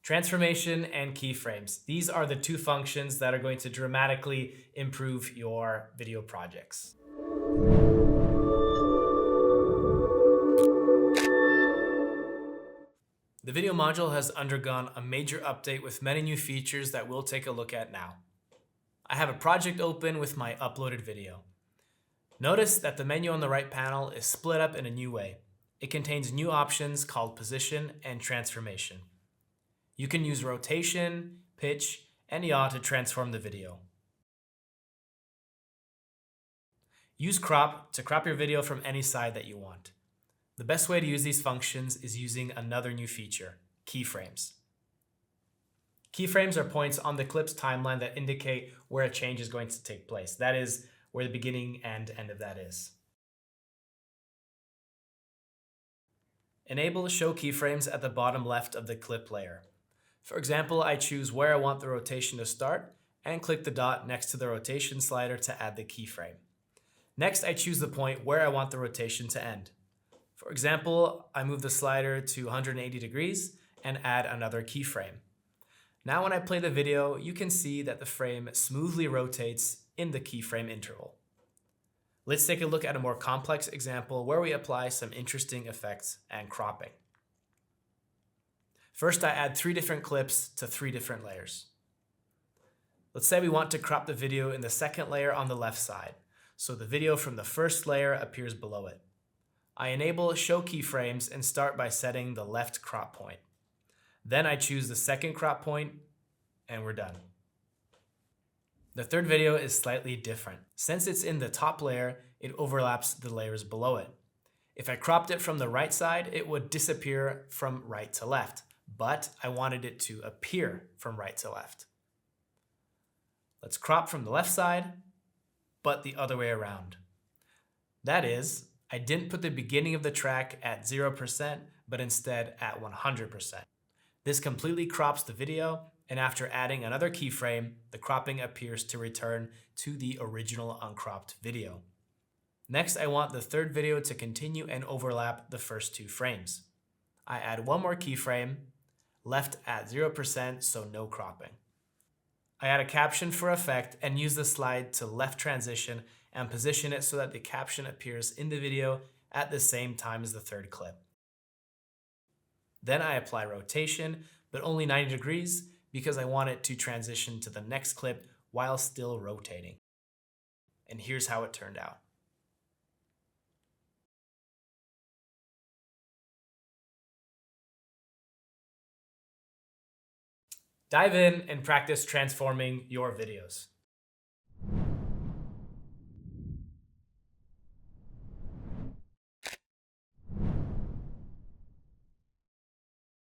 Transformation and keyframes. These are the two functions that are going to dramatically improve your video projects. The video module has undergone a major update with many new features that we'll take a look at now. I have a project open with my uploaded video. Notice that the menu on the right panel is split up in a new way. It contains new options called position and transformation. You can use rotation, pitch, and yaw to transform the video. Use crop to crop your video from any side that you want. The best way to use these functions is using another new feature, keyframes. Keyframes are points on the clip's timeline that indicate where a change is going to take place. That is where the beginning and end of that is. Enable Show Keyframes at the bottom left of the clip layer. For example, I choose where I want the rotation to start and click the dot next to the rotation slider to add the keyframe. Next, I choose the point where I want the rotation to end. For example, I move the slider to 180 degrees and add another keyframe. Now when I play the video, you can see that the frame smoothly rotates in the keyframe interval. Let's take a look at a more complex example where we apply some interesting effects and cropping. First, I add 3 different clips to 3 different layers. Let's say we want to crop the video in the second layer on the left side, so the video from the first layer appears below it. I enable Show Keyframes and start by setting the left crop point. Then I choose the second crop point, and we're done. The third video is slightly different. Since it's in the top layer, it overlaps the layers below it. If I cropped it from the right side, it would disappear from right to left, but I wanted it to appear from right to left. Let's crop from the left side, but the other way around. That is, I didn't put the beginning of the track at 0%, but instead at 100%. This completely crops the video, and after adding another keyframe, the cropping appears to return to the original uncropped video. Next, I want the third video to continue and overlap the first 2 frames. I add one more keyframe, left at 0%, so no cropping. I add a caption for effect and use the slide to left transition and position it so that the caption appears in the video at the same time as the third clip. Then I apply rotation, but only 90 degrees because I want it to transition to the next clip while still rotating. And here's how it turned out. Dive in and practice transforming your videos.